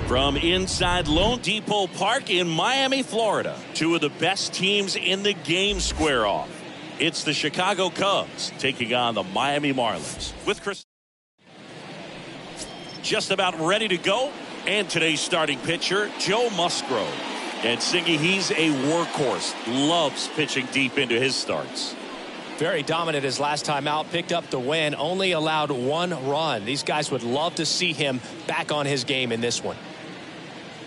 From inside Lone Depot Park in Miami, Florida, two of the best teams in the game square off. It's the Chicago Cubs taking on the Miami Marlins. With Chris just about ready to go, and today's starting pitcher, Joe Musgrove. And Singy, he's a workhorse, loves pitching deep into his starts. Very dominant his last time out, picked up the win, only allowed one run. These guys would love to see him back on his game in this one.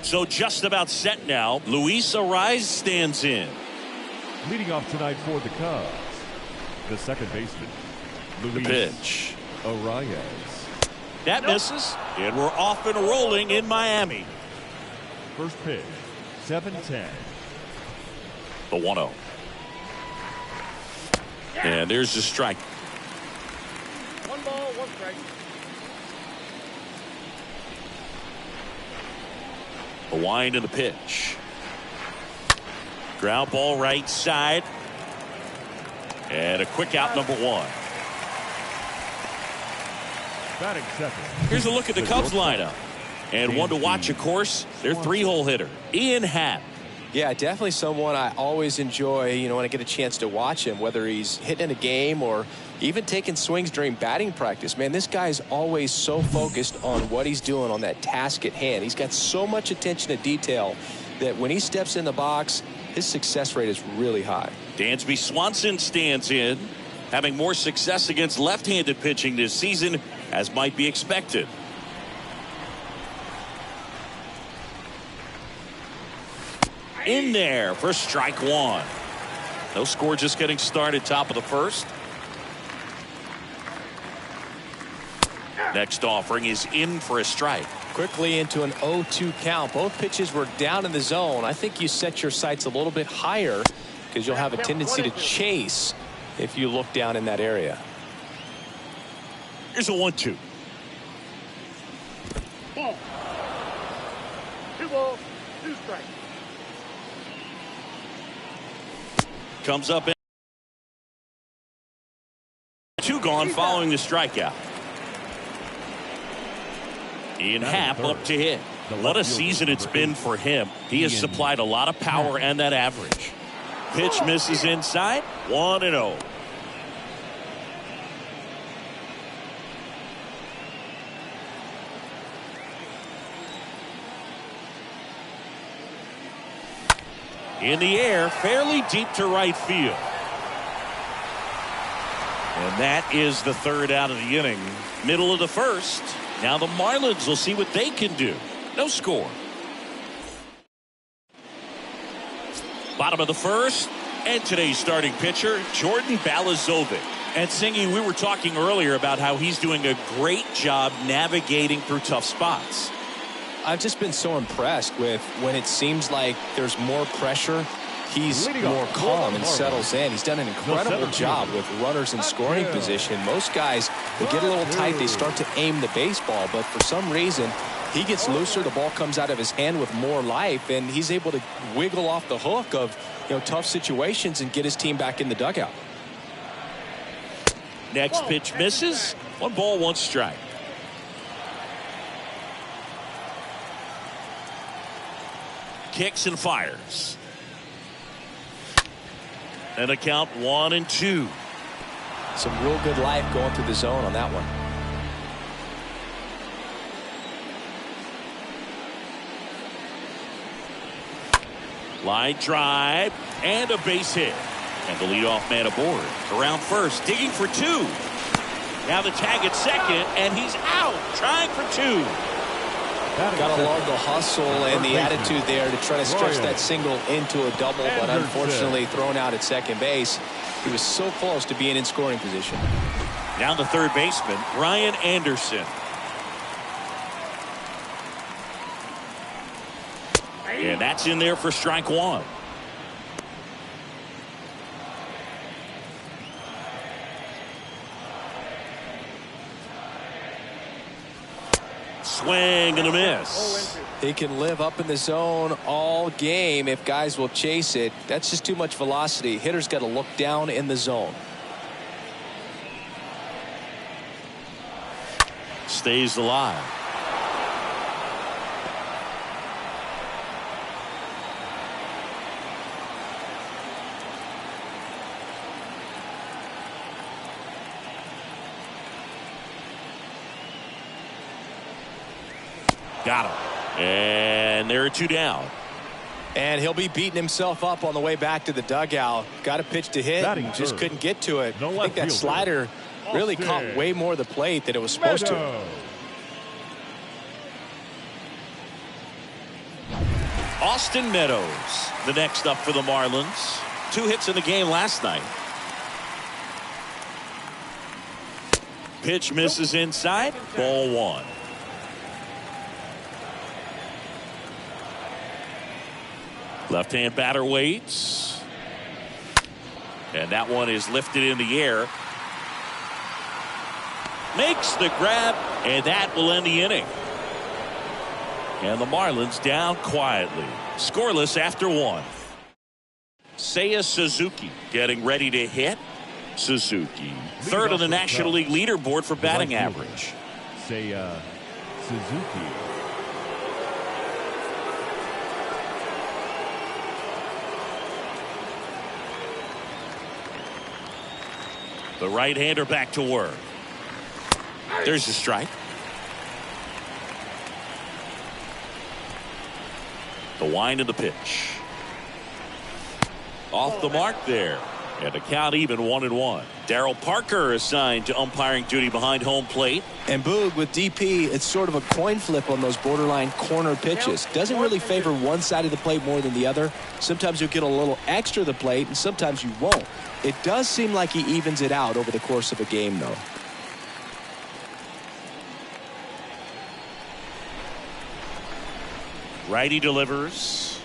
So just about set now. Luis Arraez stands in. Leading off tonight for the Cubs, the second baseman, Luis the pitch. Arraez. That misses, and we're off and rolling in Miami. First pitch, 7-10. The 1-0. And there's the strike. 1 ball, 1 strike. The wind and the pitch. Ground ball right side. And a quick out, number 1. Batting second. Here's a look at the Cubs lineup. And one to watch, of course, their 3-hole hitter, Ian Happ. Yeah, definitely someone I always enjoy, when I get a chance to watch him, whether he's hitting a game or even taking swings during batting practice. Man, this guy's always so focused on what he's doing on that task at hand. He's got so much attention to detail that when he steps in the box, his success rate is really high. Dansby Swanson stands in, having more success against left-handed pitching this season, as might be expected. In there for strike 1. No score, just getting started, top of the first. Next offering is in for a strike. Quickly into an 0-2 count. Both pitches were down in the zone. I think you set your sights a little bit higher because you'll have a tendency to chase if you look down in that area. Here's a 1-2. Ball. 2 balls, 2 strikes. Comes up in 2 gone following the strikeout. Ian Happ up to hit. What a season it's been for him. He has supplied a lot of power and that average. Pitch misses inside. 1-0. In the air, fairly deep to right field. And that is the 3rd out of the inning. Middle of the first. Now the Marlins will see what they can do. No score. Bottom of the first. And today's starting pitcher, Jordan Balazovic. And Singy, we were talking earlier about how he's doing a great job navigating through tough spots. I've just been so impressed with when it seems like there's more pressure, he's more calm and settles in. He's done an incredible job with runners in scoring position. Most guys, they get a little tight, they start to aim the baseball, but for some reason, he gets looser, the ball comes out of his hand with more life, and he's able to wiggle off the hook of tough situations and get his team back in the dugout. Next pitch misses. 1 ball, 1 strike. Kicks and fires. And a count 1-2. Some real good life going through the zone on that one. Line drive and a base hit. And the leadoff man aboard. Around first, digging for 2. Now the tag at second, and he's out, trying for 2. Got to love the hustle and the attitude there to try to stretch that single into a double, but unfortunately thrown out at second base. He was so close to being in scoring position. Now the third baseman, Ryan Anderson. And that's in there for strike 1. swing and a miss. He can live up in the zone all game if guys will chase it. That's just too much velocity. Hitter's got to look down in the zone. Stays alive. Got him. And there are 2 down. And he'll be beating himself up on the way back to the dugout. Got a pitch to hit and just couldn't get to it. I think that slider really caught way more of the plate than it was supposed to. Austin Meadows, the next up for the Marlins. 2 hits in the game last night. Pitch misses inside. Ball 1. Left-hand batter waits. And that one is lifted in the air. Makes the grab, and that will end the inning. And the Marlins down quietly. Scoreless after 1. Seiya Suzuki getting ready to hit. Suzuki, third on the National League leaderboard for batting average. Seiya Suzuki. The right-hander back to work. There's a strike. The wind of the pitch. Off the mark there. And the count even 1-1. Darryl Parker assigned to umpiring duty behind home plate. And Boog, with DP, it's sort of a coin flip on those borderline corner pitches. Doesn't really favor one side of the plate more than the other. Sometimes you'll get a little extra the plate, and sometimes you won't. It does seem like he evens it out over the course of a game, though. Righty delivers.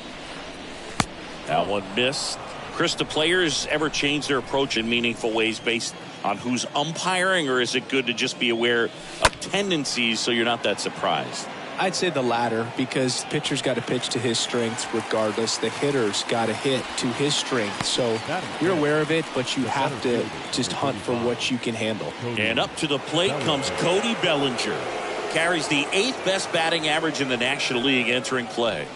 That one missed. Chris, do players ever change their approach in meaningful ways based on who's umpiring, or is it good to just be aware of tendencies so you're not that surprised? I'd say the latter, because pitcher's got to pitch to his strengths regardless. The hitter's got to hit to his strength. So you're aware of it, but you have to just hunt for what you can handle. And up to the plate comes Cody Bellinger. Carries the 8th best batting average in the National League entering play.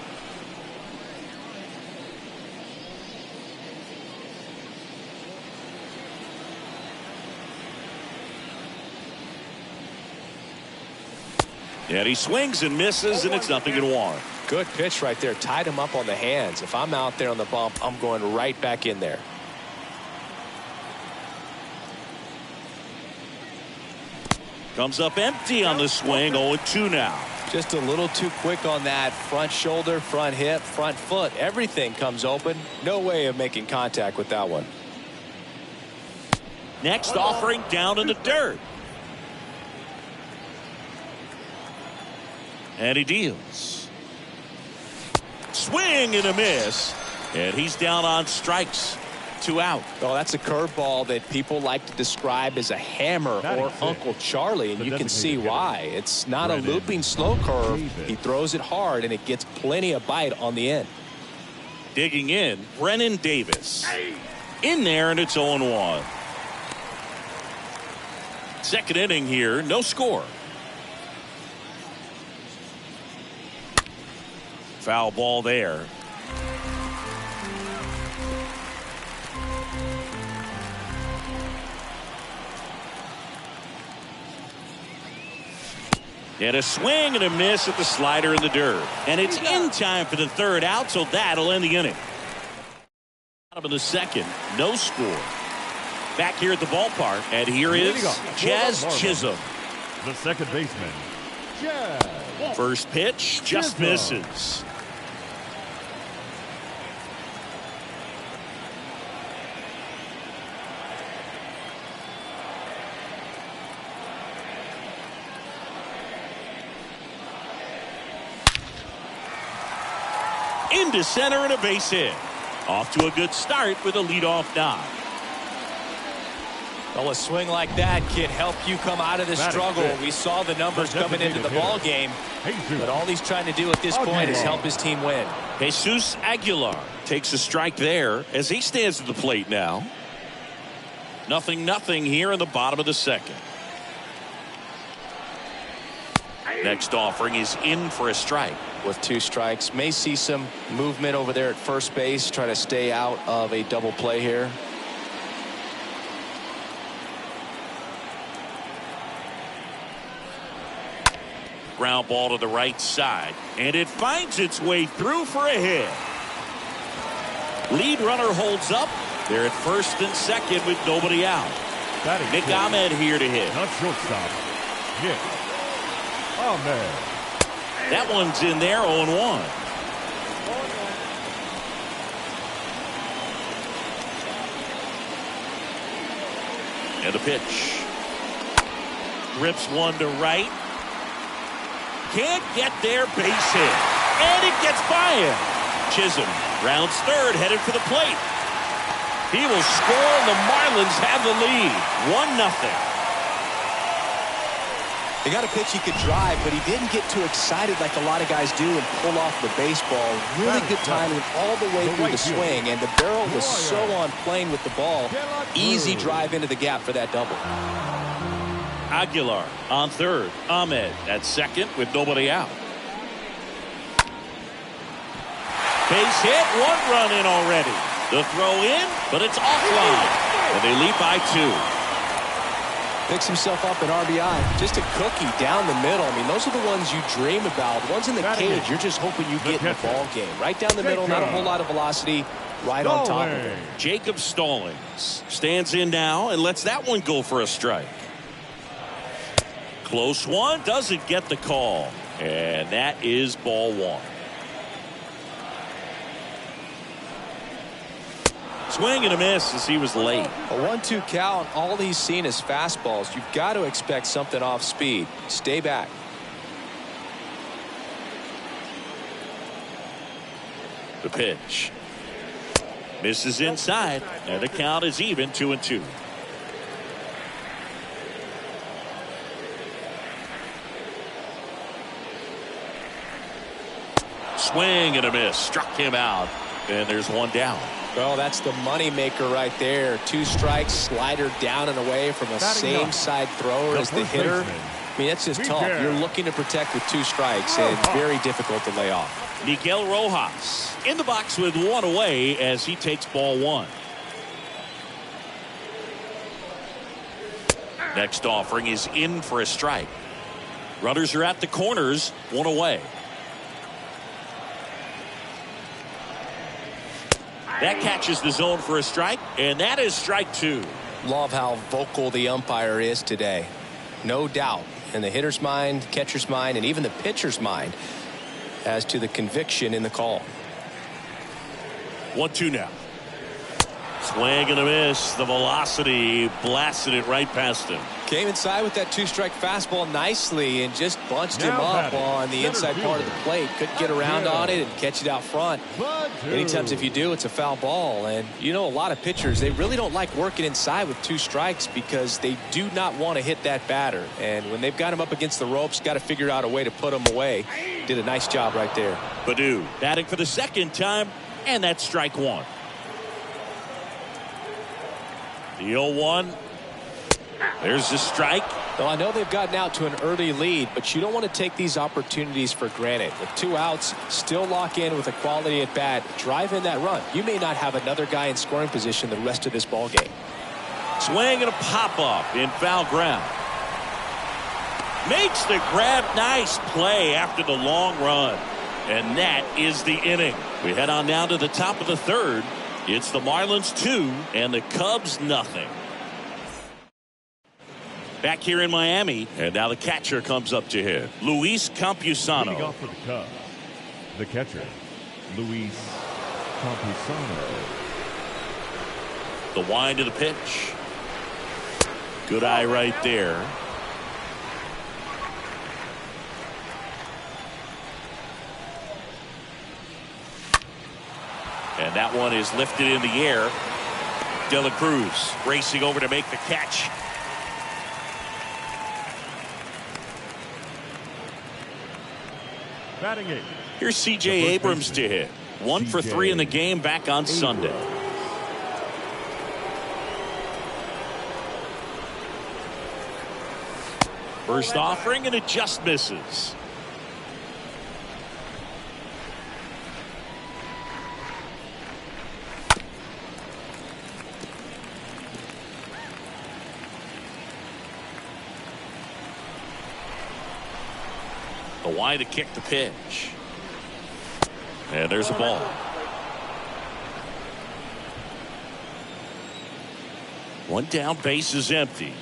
And he swings and misses, and it's 0-1. Good pitch right there. Tied him up on the hands. If I'm out there on the bump, I'm going right back in there. Comes up empty on the swing. 0-2 now. Just a little too quick on that. Front shoulder, front hip, front foot. Everything comes open. No way of making contact with that one. Next offering down in the dirt. And he deals. Swing and a miss. And he's down on strikes. 2 out. Oh, that's a curveball that people like to describe as a hammer or Uncle Charlie, and you can see why. It's not a looping slow curve. He throws it hard, and it gets plenty of bite on the end. Digging in, Brennan Davis. In there, and it's 0-1. Second inning here, no score. Foul ball there. And a swing and a miss at the slider in the dirt. And it's in time for the 3rd out, so that'll end the inning. Bottom of the 2nd, no score. Back here at the ballpark, and here is Jazz Chisholm. The second baseman, Jazz. First pitch just misses. Into center and a base hit. Off to a good start with a leadoff knock. Well, a swing like that can help you come out of the struggle. We saw the numbers coming into the ball game, but all he's trying to do at this point is help his team win. Jesus Aguilar takes a strike there as he stands at the plate now. 0-0 here in the bottom of the second. Next offering is in for a strike. With 2 strikes, may see some movement over there at first base, try to stay out of a double play here. Ground ball to the right side, and it finds its way through for a hit. Lead runner holds up. They're at first and second with nobody out. Nick Ahmed here to hit. Not shortstop. Nick Ahmed. That one's in there, 0-1. And a pitch. Rips one to right. Can't get there, base hit. And it gets by him. Chisholm rounds third, headed for the plate. He will score, and the Marlins have the lead. 1-0. He got a pitch he could drive, but he didn't get too excited like a lot of guys do and pull off the baseball. Really good timing all the way through the swing, and the barrel was so on plane with the ball. Easy drive into the gap for that double. Aguilar on third. Ahmed at second with nobody out. Base hit, 1 run in already. The throw in, but it's offline, and they lead by 2. Picks himself up an RBI. Just a cookie down the middle. I mean, those are the ones you dream about. Ones in the cage, you're just hoping you get in the ball game. Right down the middle, not a whole lot of velocity. Right on top of it. Jacob Stallings stands in now and lets that one go for a strike. Close one, doesn't get the call. And that is ball 1. Swing and a miss as he was late. A 1-2 count. All he's seen is fastballs. You've got to expect something off speed. Stay back. The pitch. Misses inside, and the count is even, 2-2. Swing and a miss. Struck him out, and there's one down. Well, that's the money maker right there. 2 strikes, slider down and away from a same side thrower as the hitter. I mean, that's just tough. You're looking to protect with 2 strikes, and very difficult to lay off. Miguel Rojas in the box with 1 away as he takes ball 1. Next offering is in for a strike. Runners are at the corners, 1 away. That catches the zone for a strike, and that is strike 2. Love how vocal the umpire is today. No doubt in the hitter's mind, catcher's mind, and even the pitcher's mind as to the conviction in the call. 1-2 now. Swing and a miss. The velocity blasted it right past him. Came inside with that 2-strike fastball nicely and just bunched him up on the inside part of the plate. Couldn't get around on it and catch it out front. Many times if you do, it's a foul ball. And you know, a lot of pitchers, they really don't like working inside with 2 strikes because they do not want to hit that batter. And when they've got him up against the ropes, got to figure out a way to put him away. Did a nice job right there. Baddoo batting for the second time, and that's strike 1. The 0-1. There's the strike. Well, I know they've gotten out to an early lead, but you don't want to take these opportunities for granted. With 2 outs, still lock in with a quality at bat, drive in that run. You may not have another guy in scoring position the rest of this ball game. Swing and a pop up in foul ground. Makes the grab. Nice play after the long run. And that is the inning. We head on down to the top of the third. It's the Marlins 2 and the Cubs nothing. Back here in Miami, and now the catcher comes up to hit. Luis Campusano. Leading off for the Cubs, the catcher, Luis Campusano. The wind of the pitch. Good eye right there. And that one is lifted in the air. De La Cruz racing over to make the catch. Batting 8. Here's C.J. Abrams to hit. 1 for 3 in the game back on Sunday. First offering, and it just misses. The wide to kick the pitch. And there's a ball. One down, base is empty.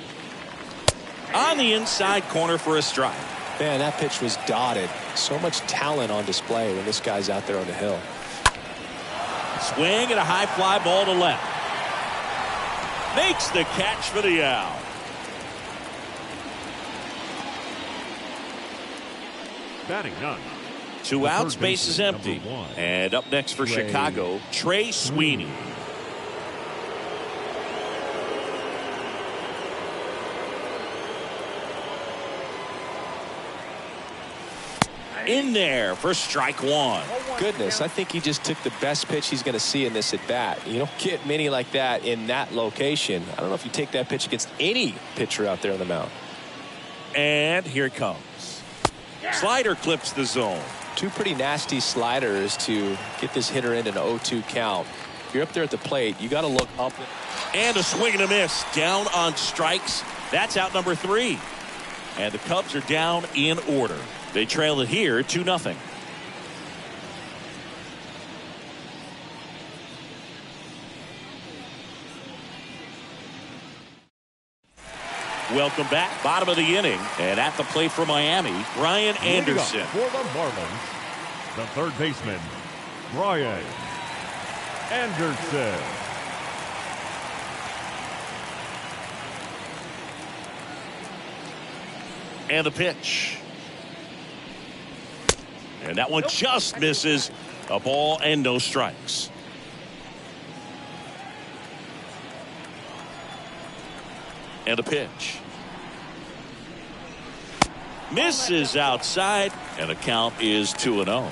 On the inside corner for a strike. Man, that pitch was dotted. So much talent on display when this guy's out there on the hill. Swing and a high fly ball to left. Makes the catch for the out. Batting 9. 2 outs, base is empty. And up next for Chicago, Trey Sweeney. In there for strike 1. Goodness, I think he just took the best pitch he's going to see in this at bat. You don't get many like that in that location. I don't know if you take that pitch against any pitcher out there on the mound. And here it comes. Slider clips the zone. 2 pretty nasty sliders to get this hitter in an 0-2 count. If you're up there at the plate, you got to look up. And a swing and a miss. Down on strikes. That's out number 3. And the Cubs are down in order. They trail it here 2-0. Welcome back. Bottom of the inning. And at the plate for Miami, Brian Anderson. For the Marlins, the third baseman, Brian Anderson. And the pitch. And that one just misses. A ball and no strikes. And a pitch. Misses outside, and the count is 2-0.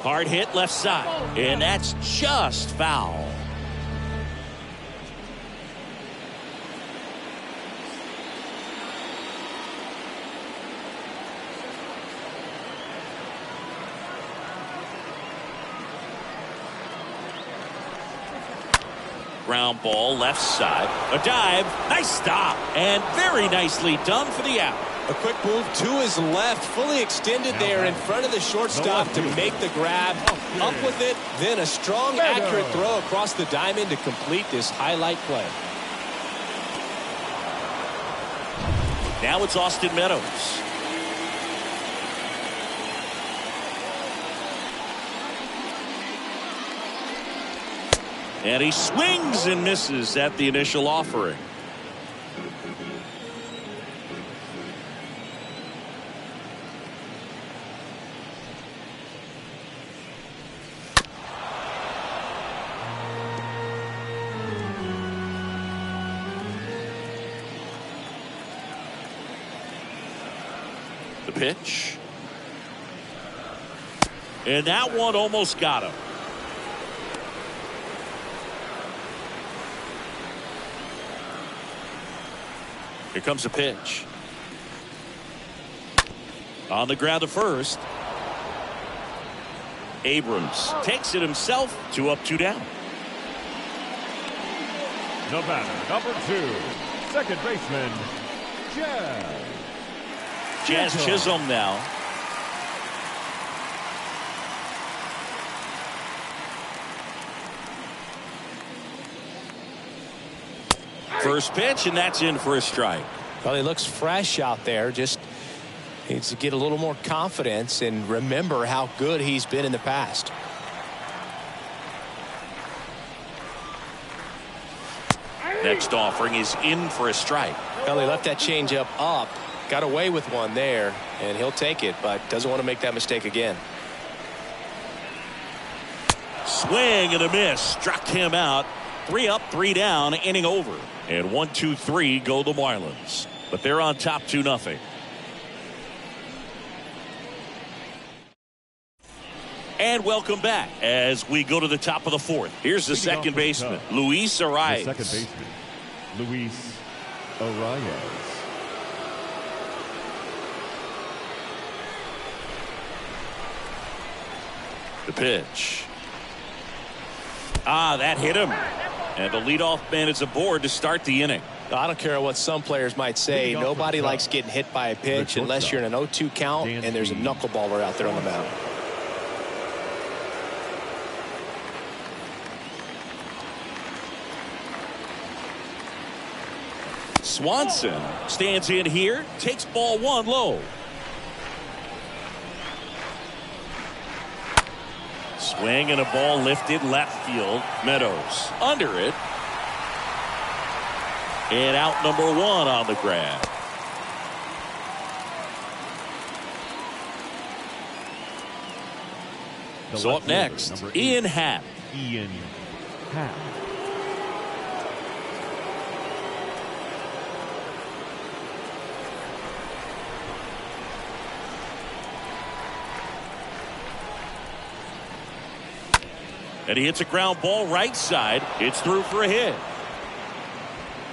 Hard hit left side, and that's just foul. Ground ball left side. A dive. Nice stop. And very nicely done for the out. A quick move to his left, fully extended there in front of the shortstop to make the grab. Up with it, then a strong, accurate throw across the diamond to complete this highlight play. Now it's Austin Meadows. And he swings and misses at the initial offering. The pitch. And that one almost got him. Here comes a pitch. On the ground to first. Abrams takes it himself. 2 up, 2 down. The batter, number 2, second baseman, Jazz Chisholm now. First pitch, and that's in for a strike. Well, he looks fresh out there. Just needs to get a little more confidence and remember how good he's been in the past. Next offering is in for a strike. Well, he left that changeup up, got away with one there, and he'll take it, but doesn't want to make that mistake again. Swing and a miss. Struck him out. 3 up, 3 down, inning over. And 1, 2, 3 go the Marlins. But they're on top 2-0. And welcome back as we go to the top of the 4th. Here's the second baseman, Luis Arias. The second baseman, Luis Arias. The pitch. That hit him. And the leadoff man is aboard to start the inning. I don't care what some players might say. Nobody likes getting hit by a pitch unless you're in an 0-2 count and there's a knuckleballer out there on the mound. Swanson stands in here, takes ball 1 low. Swing and a ball lifted left field. Meadows under it. And out number 1 on the grab. So up next, Ian Happ. Ian Happ. And he hits a ground ball right side. It's through for a hit.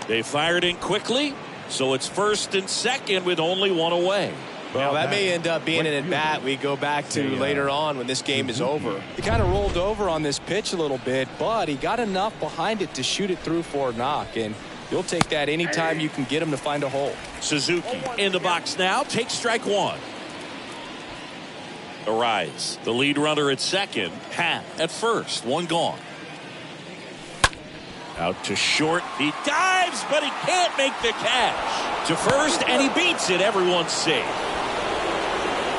They fired in quickly, so it's first and second with only 1 away. Well, that may end up being an at-bat we go back to later on when this game is over. He kind of rolled over on this pitch a little bit, but he got enough behind it to shoot it through for a knock, and you'll take that anytime you can get him to find a hole. Suzuki in the box now, takes strike 1. Arise, the lead runner at second. Happ at first, 1 gone. Out to short, he dives, but he can't make the catch. To first, and he beats it. Everyone's safe.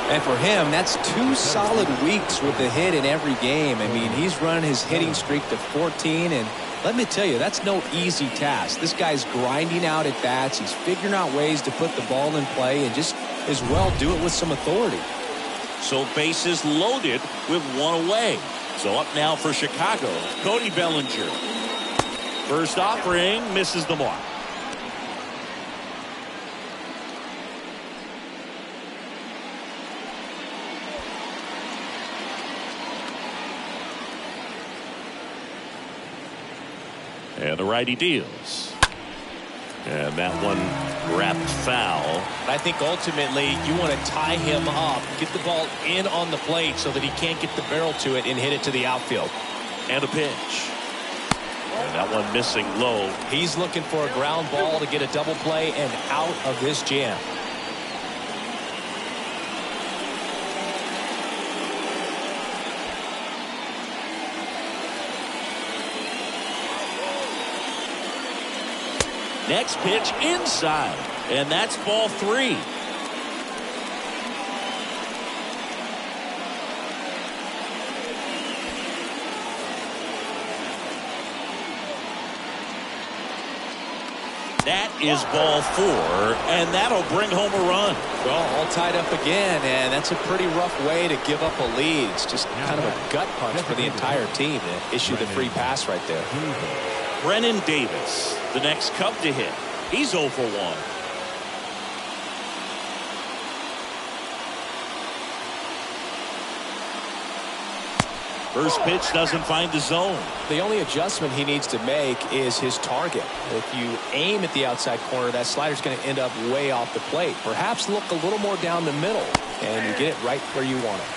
And for him, that's 2 solid weeks with a hit in every game. I mean, he's running his hitting streak to 14, and let me tell you, that's no easy task. This guy's grinding out at bats. He's figuring out ways to put the ball in play and just as well do it with some authority. So bases loaded with 1 away. So up now for Chicago, Cody Bellinger. First offering misses the mark. And the righty deals. And that one wrapped foul. I think ultimately you want to tie him up, get the ball in on the plate so that he can't get the barrel to it and hit it to the outfield. And a pitch. And that one missing low. He's looking for a ground ball to get a double play and out of this jam. Next pitch inside, and that's ball 3. That is ball 4, and that'll bring home a run. Well, all tied up again, and that's a pretty rough way to give up a lead. It's just kind of a gut punch for the entire team to issue the free pass right there. Brennan Davis, the next Cub to hit. He's 0 for 1. First pitch doesn't find the zone. The only adjustment he needs to make is his target. If you aim at the outside corner, that slider's going to end up way off the plate. Perhaps look a little more down the middle, and you get it right where you want it.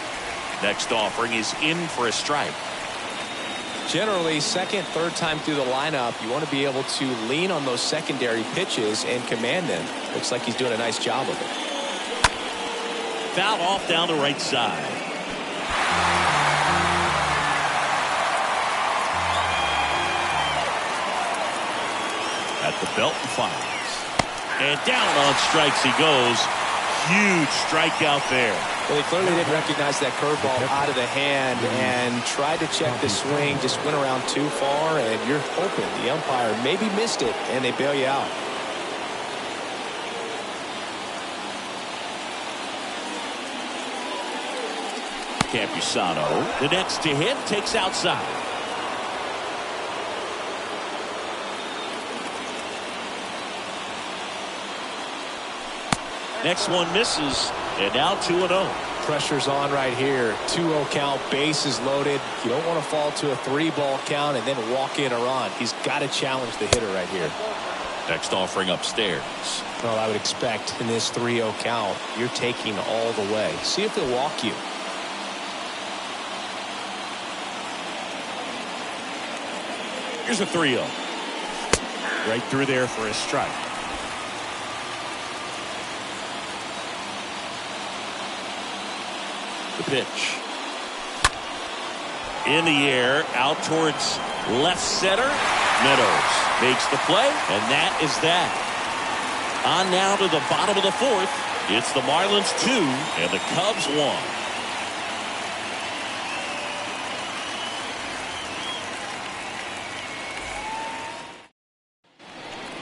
Next offering is in for a strike. Generally, second, third time through the lineup, you want to be able to lean on those secondary pitches and command them. Looks like he's doing a nice job of it. Foul off down the right side. At the belt and fires. And down on strikes he goes. huge strikeout there. Well, he clearly didn't recognize that curveball out of the hand and tried to check the swing, just went around too far, and you're hoping the umpire maybe missed it, and they bail you out. Campusano, the next to hit, takes outside. Next one misses, and now 2-0. Pressure's on right here. 2-0 count, bases loaded. You don't want to fall to a 3-ball count and then walk in or on. He's got to challenge the hitter right here. Next offering upstairs. Well, I would expect in this 3-0 count, you're taking all the way. See if they'll walk you. Here's a 3-0. Right through there for a strike. The pitch. In the air, out towards left center. Meadows makes the play, and that is that. On now to the bottom of the fourth. It's the Marlins 2 and the Cubs 1.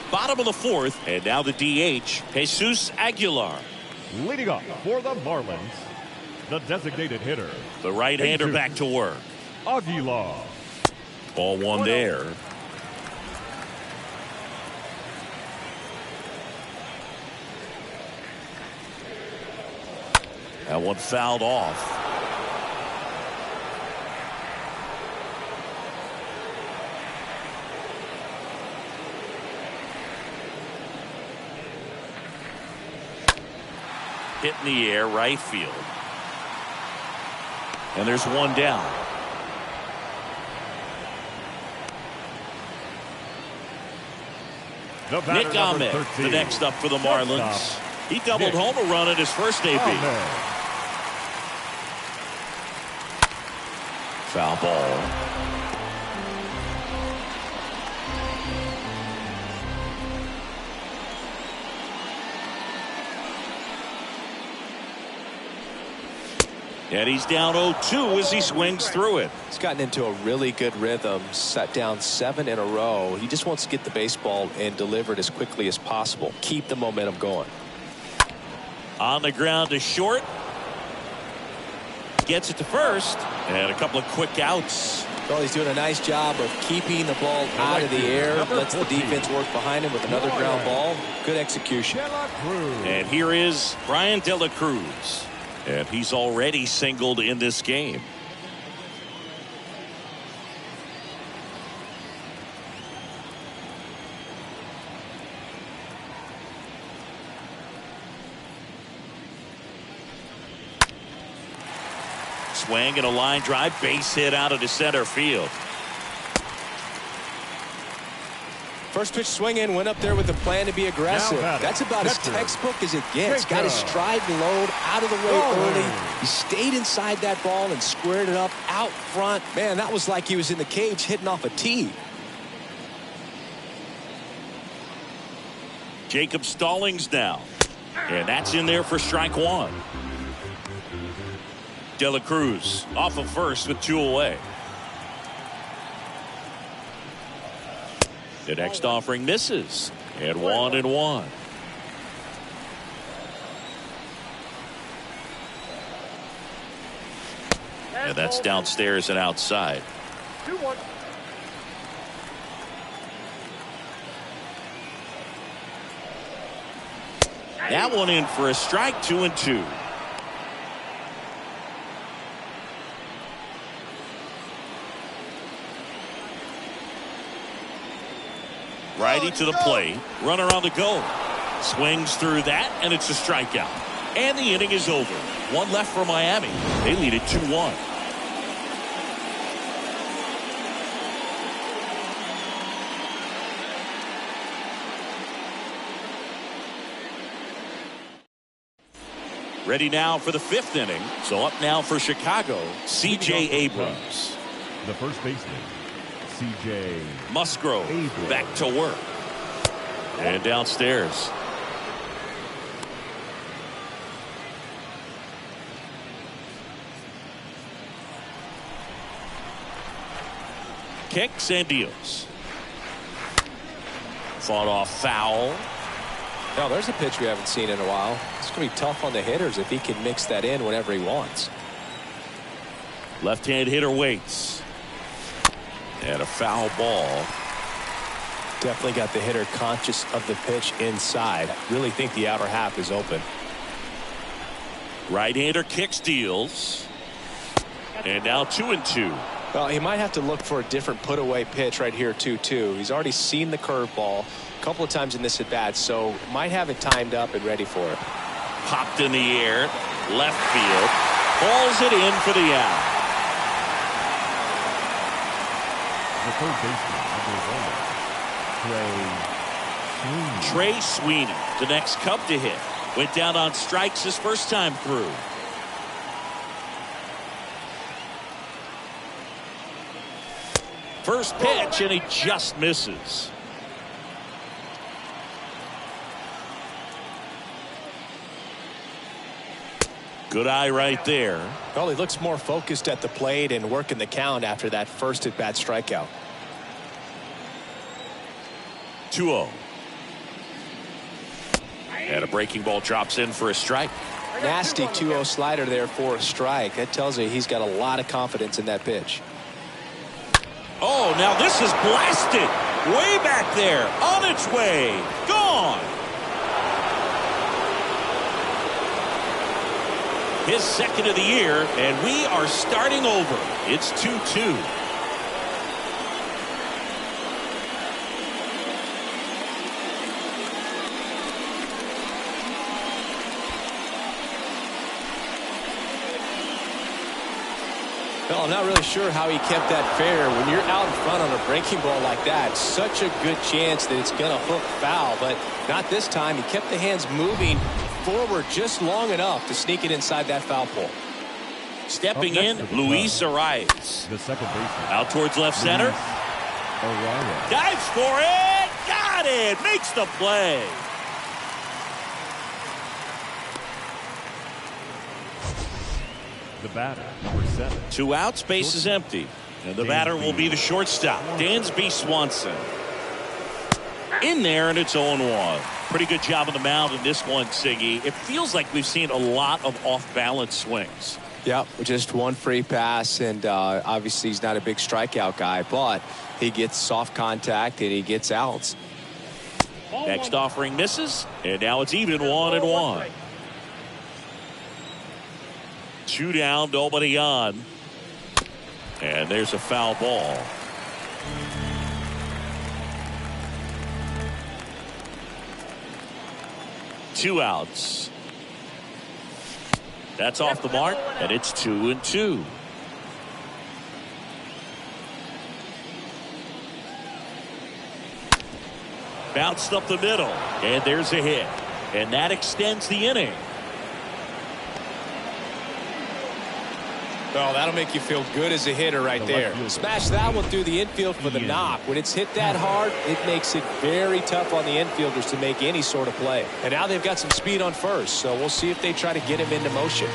Bottom of the fourth, and now the DH, Jesus Aguilar. Leading off for the Marlins, the designated hitter, The right-hander back to work. Aguilar. Ball one there. That one fouled off. Hit in the air, right field. And there's one down. Nick Ahmed, the next up for the Marlins. He doubled home a run at his first AB. Foul ball. And he's down 0-2 as he swings through it. He's gotten into a really good rhythm, set down 7 in a row. He just wants to get the baseball and deliver it as quickly as possible. Keep the momentum going. On the ground to short. Gets it to first. And a couple of quick outs. Well, he's doing a nice job of keeping the ball out of the air. Lets the defense work behind him with another ground ball. Good execution. And here is Brian De La Cruz. And he's already singled in this game. Swing and a line drive, base hit out of the center field. First pitch swinging, went up there with a plan to be aggressive. That's about as textbook as it gets. Got his stride and load out of the way early. He stayed inside that ball and squared it up out front. Man, that was like he was in the cage hitting off a tee. Jacob Stallings now. And that's in there for strike one. De La Cruz off of first with 2 away. The next offering misses. And 1-1. And that's downstairs and outside. 2-1. That one in for a strike, 2-2. Righty to the plate. Runner on the go. Swings through that, and it's a strikeout. And the inning is over. One left for Miami. They lead it 2-1. Ready now for the 5th inning. So up now for Chicago, C.J. Abrams. The first baseman, C.J. Musgrove Abrams. back to work. And downstairs. kicks and deals. Fought off foul. Now there's a pitch we haven't seen in a while. It's going to be tough on the hitters if he can mix that in whenever he wants. Left-hand hitter waits. And a foul ball. Definitely got the hitter conscious of the pitch inside. Really think the outer half is open. Right-hander kicks, deals. And now 2-2. Well, he might have to look for a different put-away pitch right here, 2-2. He's already seen the curveball a couple of times in this at-bat, so might have it timed up and ready for it. Popped in the air. Left field. Balls it in for the out. The third baseman, Trey Sweeney, the next Cub to hit. Went down on strikes his first time through. First pitch, and he just misses. Good eye right there. Well, he looks more focused at the plate and working the count after that first at-bat strikeout. 2-0. And a breaking ball drops in for a strike. Nasty 2-0 slider there for a strike. That tells you he's got a lot of confidence in that pitch. Oh, now this is blasted. Way back there. On its way. Gone. His second of the year, and we are starting over. It's 2-2. Well, I'm not really sure how he kept that fair. When you're out in front on a breaking ball like that, such a good chance that it's going to hook foul, but not this time. He kept the hands moving forward just long enough to sneak it inside that foul pole. Stepping in, Luis Arias. The second baseman. Out towards left center. Arias. Dives for it. Got it. Makes the play. The batter, number 7. 2 outs, base is empty. And the batter will be the shortstop, Dansby Swanson. In there, and it's 0-1. Pretty good job on the mound in this one, Siggy. It feels like we've seen a lot of off-balance swings. Yep, just one free pass, and obviously he's not a big strikeout guy, but he gets soft contact and he gets outs. Next offering misses, and now it's even 1-1. 2 down, nobody on. And there's a foul ball. Two outs. That's off the mark, and it's 2-2. Bounced up the middle, and there's a hit. And that extends the inning. Well, that'll make you feel good as a hitter right there. Smash that one through the infield for the knock. When it's hit that hard, it makes it very tough on the infielders to make any sort of play. And now they've got some speed on first, so we'll see if they try to get him into motion.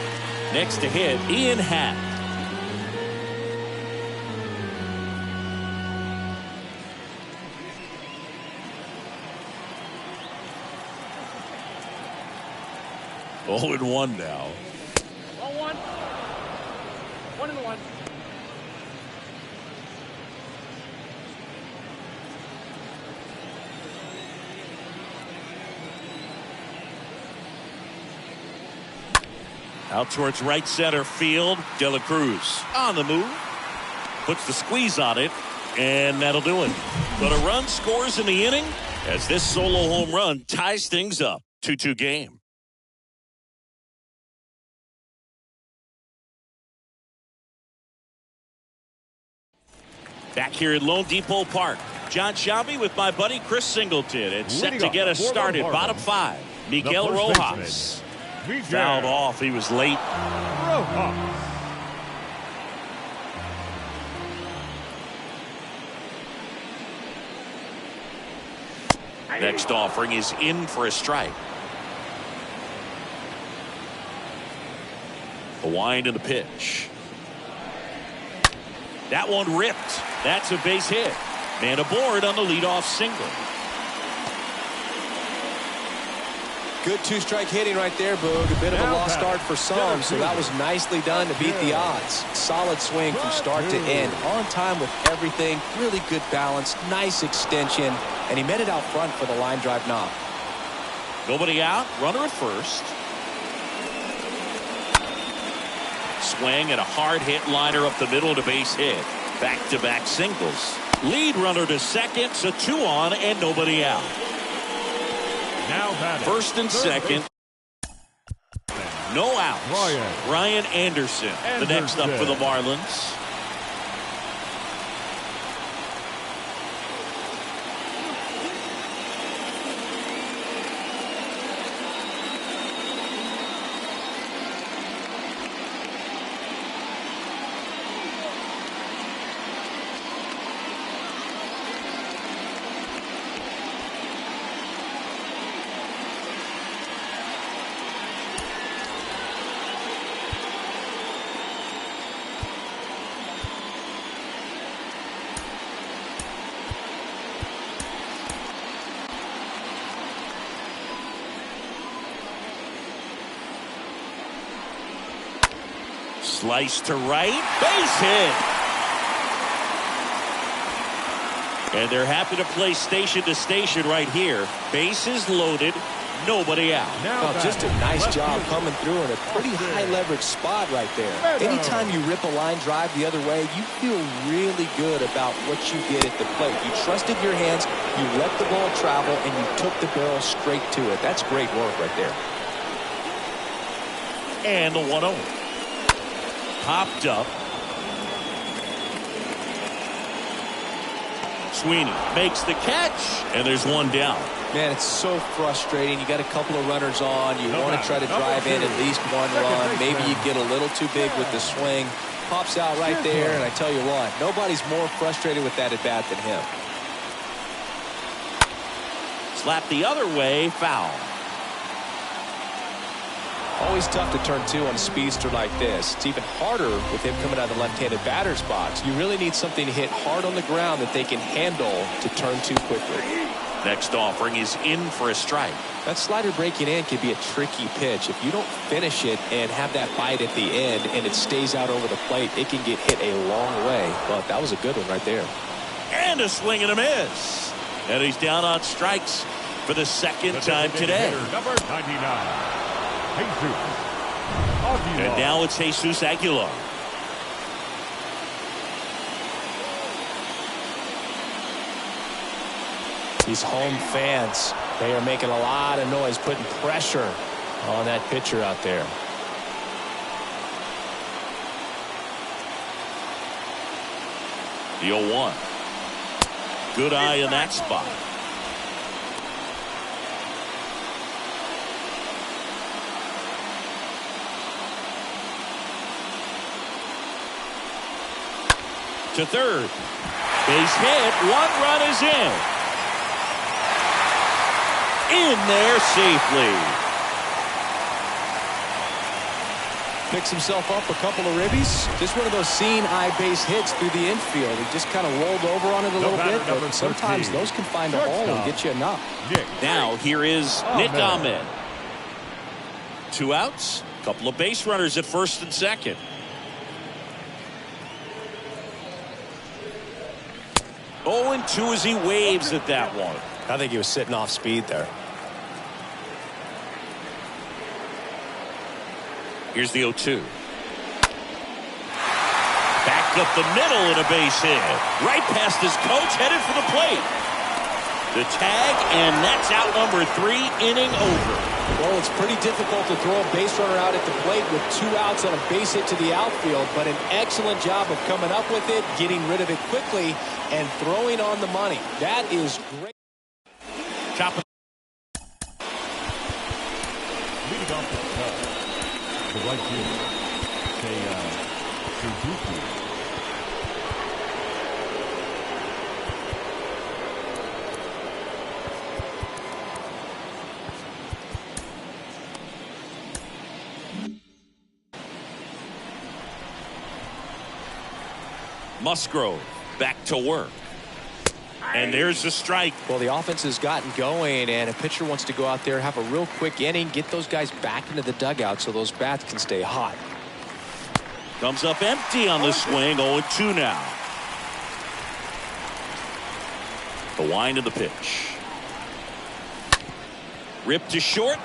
Next to hit, Ian Happ. Oh, and 1 now. 1-1. 1-1. Out towards right center field. De La Cruz on the move. Puts the squeeze on it, and that'll do it. But a run scores in the inning as this solo home run ties things up. 2-2 game. Back here at Lone Depot Park, John Shelby with my buddy Chris Singleton. It's set to get us started. Bottom 5, Miguel Rojas. Fouled off. He was late. Rojas. Next offering is in for a strike. The wind and the pitch. That one ripped. That's a base hit. Man aboard on the leadoff single. Good two-strike hitting right there, Boog. A bit of a lost start for some, so that was nicely done to beat the odds. Solid swing from start to end. On time with everything. Really good balance. Nice extension. And he met it out front for the line drive knock. Nobody out. Runner at first. Swing and a hard hit liner up the middle to base hit. Back-to-back singles. Lead runner to second. So 2 on and nobody out. Now batting. First and second. No outs. Ryan Anderson, the next up for the Marlins. Slice to right, base hit. And they're happy to play station to station right here. Bases loaded, nobody out. Oh, just a nice job coming through in a pretty high leverage spot right there. Anytime you rip a line drive the other way, you feel really good about what you did at the plate. You trusted your hands, you let the ball travel, and you took the barrel straight to it. That's great work right there. And the 1-0. Popped up. Sweeney makes the catch, and there's one down. Man, it's so frustrating. You got a couple of runners on. You want to try to drive in at least one run. Maybe you get a little too big with the swing. Pops out right there, and I tell you what, nobody's more frustrated with that at bat than him. Slap the other way, foul. Always tough to turn 2 on a speedster like this. It's even harder with him coming out of the left-handed batter's box. You really need something to hit hard on the ground that they can handle to turn 2 quickly. Next offering is in for a strike. That slider breaking in can be a tricky pitch. If you don't finish it and have that bite at the end and it stays out over the plate, it can get hit a long way. But that was a good one right there. And a swing and a miss. And he's down on strikes for the second time today. Number 99. And now it's Jesus Aguilar. These home fans, they are making a lot of noise, putting pressure on that pitcher out there. The 0-1. Good eye in that spot. To third. Base hit. 1 run is in. In there safely. Picks himself up a couple of ribbies. Just one of those seeing eye base hits through the infield. He just kind of rolled over on it a little bit, but sometimes those can find a hole and get you a knock. Now here is Nick Ahmed. 2 outs. Couple of base runners at first and second. Oh, and 2 as he waves at that one. I think he was sitting off speed there. Here's the 0-2. Back up the middle and a base hit. Right past his coach, headed for the plate. The tag, and that's out number 3, inning over. Well, it's pretty difficult to throw a base runner out at the plate with 2 outs on a base hit to the outfield, but an excellent job of coming up with it, getting rid of it quickly, and throwing on the money. That is great. Chop it. Leading off the right fielder, Suzuki. Musgrove back to work. And there's a strike. Well, the offense has gotten going, and a pitcher wants to go out there, have a real quick inning, get those guys back into the dugout so those bats can stay hot. Comes up empty on the swing. 0-2 now. The wind of the pitch. Ripped to short.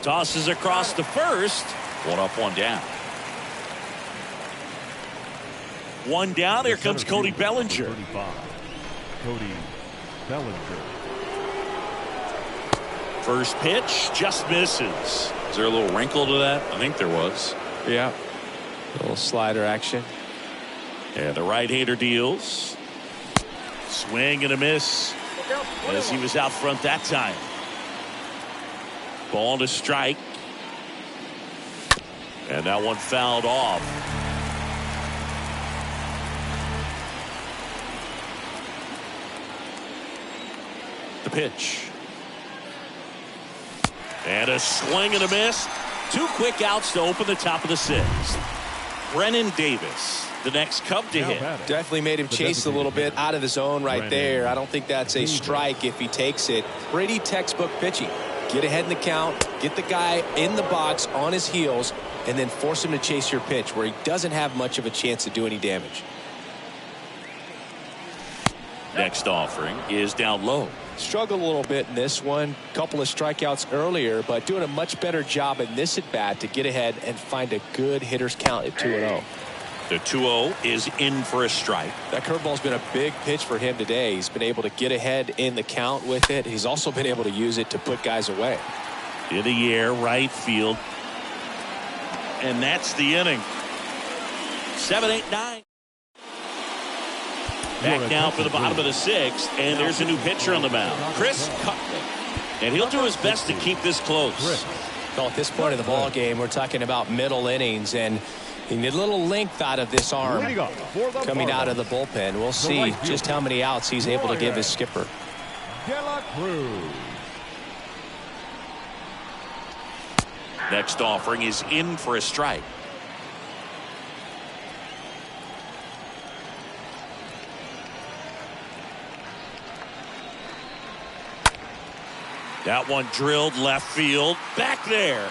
Tosses across to first. 1 up, 1 down. 1 down. Here comes Cody Bellinger. 35. Cody Bellinger. First pitch just misses. Is there a little wrinkle to that? I think there was. Yeah. A little slider action. And the right-hander deals. Swing and a miss as he was out front that time. Ball to strike. And that one fouled off. The pitch. And a swing and a miss. 2 quick outs to open the top of the 6th. Brennan Davis, the next Cub to hit. Definitely made him chase a little bit out of the zone right there. I don't think that's a strike if he takes it. Pretty textbook pitching. Get ahead in the count, get the guy in the box on his heels, and then force him to chase your pitch where he doesn't have much of a chance to do any damage. Next offering is down low. Struggled a little bit in this one. Couple of strikeouts earlier, but doing a much better job in this at bat to get ahead and find a good hitter's count at 2-0. The 2-0 is in for a strike. That curveball's been a big pitch for him today. He's been able to get ahead in the count with it. He's also been able to use it to put guys away. In the air, right field. And that's the inning. 7, 8, 9. Back now for the bottom of the 6th, and there's a new pitcher on the mound, Chris Cutler. And he'll do his best to keep this close. Well, at this point of the ball game, we're talking about middle innings, and you need a little length out of this arm coming out of the bullpen. We'll see just how many outs he's able to give his skipper. Next offering is in for a strike. That one drilled left field. Back there.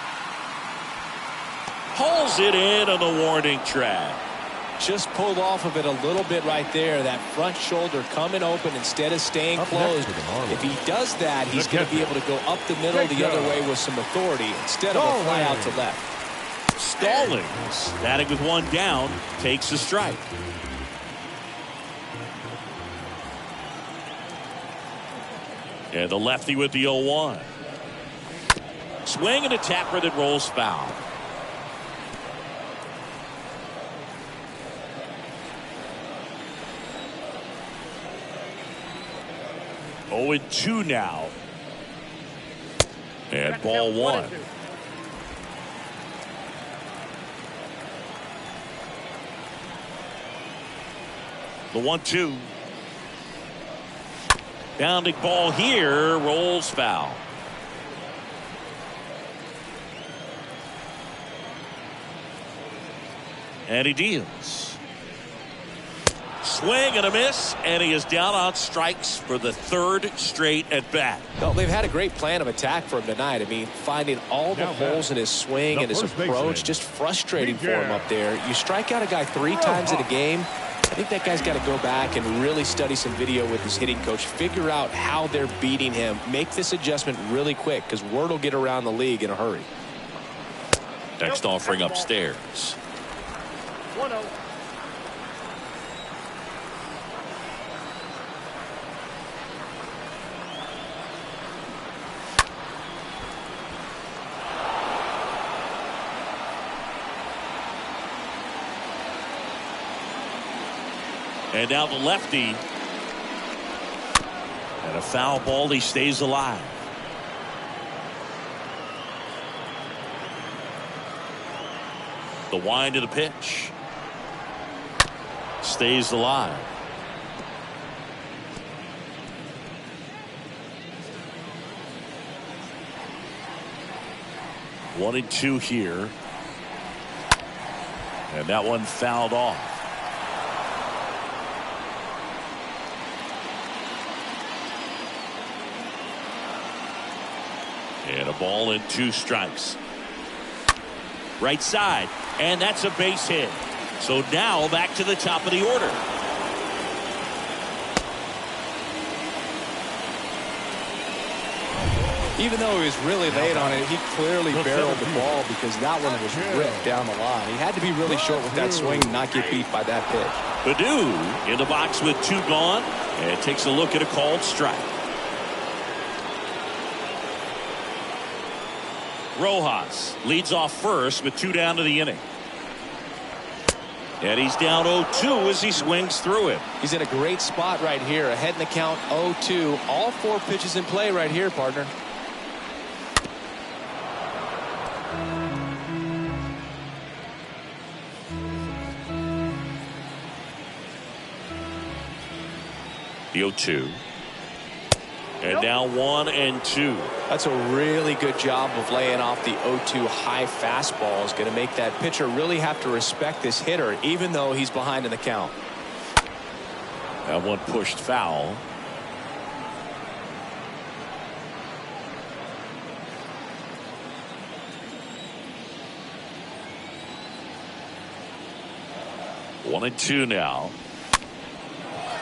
Pulls it in on the warning track. Just pulled off of it a little bit right there. That front shoulder coming open instead of staying closed. If he does that, he's going to be able to go up the middle the other way with some authority instead of a fly out to left. Stallings, batting with 1 down, takes a strike. And the lefty with the 0-1. Swing and a tapper that rolls foul. Oh, and 2 now. And ball 1. The 1-2. Bounding ball here, rolls foul. And he deals. Swing and a miss, and he is down on strikes for the 3rd straight at bat. Well, they've had a great plan of attack for him tonight. I mean, finding all the holes in his swing and his approach, just frustrating for him up there. You strike out a guy 3 times in a game, I think that guy's got to go back and really study some video with his hitting coach, figure out how they're beating him, make this adjustment really quick, because word will get around the league in a hurry. Next offering upstairs. 1-0. And now the lefty. And a foul ball. He stays alive. The wind of the pitch. Stays alive. One and 2 here. And that one fouled off. And a ball and 2 strikes. Right side, and that's a base hit. So now back to the top of the order. Even though he was really late on it, he clearly barreled the ball because that one was ripped down the line. He had to be really short with that swing and not get beat by that pitch. Baddoo in the box with 2 gone, and takes a look at a called strike. Rojas leads off first with 2 down to the inning. And he's down 0-2 as he swings through it. He's in a great spot right here. Ahead in the count 0-2. All 4 pitches in play right here, partner. The 0-2. And now 1-2. That's a really good job of laying off the 0-2 high fastball. Is going to make that pitcher really have to respect this hitter, even though he's behind in the count. That one pushed foul. One and 2 now.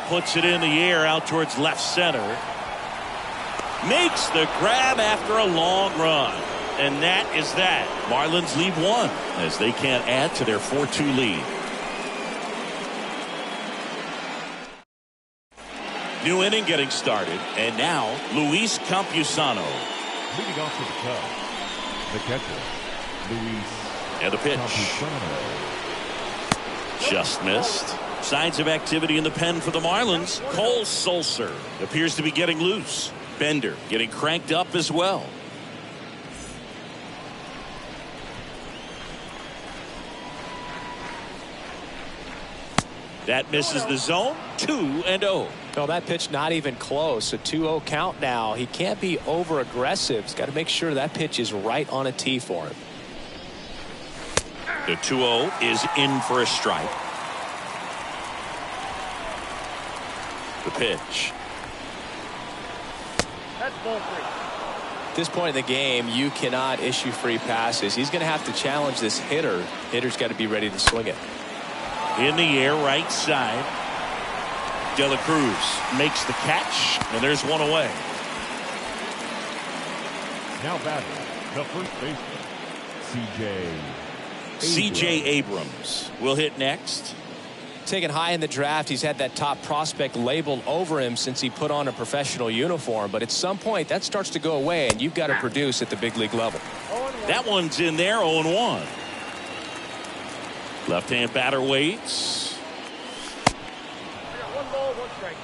Puts it in the air out towards left center. Makes the grab after a long run. And that is that. Marlins lead 1 as they can't add to their 4-2 lead. New inning getting started. And now Luis Campusano. Leading off for the Cubs, the catcher, Luis. And the pitch. Campusano. Just missed. Signs of activity in the pen for the Marlins. Cole Sulser appears to be getting loose. Bender getting cranked up as well. That misses the zone. 2-0. No, that pitch not even close. A 2-0 count now. He can't be over aggressive. He's got to make sure that pitch is right on a tee for him. The 2-0 is in for a strike. The pitch. That's ball 3. At this point in the game, you cannot issue free passes. He's going to have to challenge this hitter. Hitter's got to be ready to swing it. In the air, right side. De La Cruz makes the catch, and there's one away. Now batting, the first baseman, C.J. Abrams will hit next. Taken high in the draft, he's had that top prospect labeled over him since he put on a professional uniform. But at some point, that starts to go away, and you've got to produce at the big league level. That one's in there, 0-1. Left-hand batter waits. I got 1 ball, 1 strike.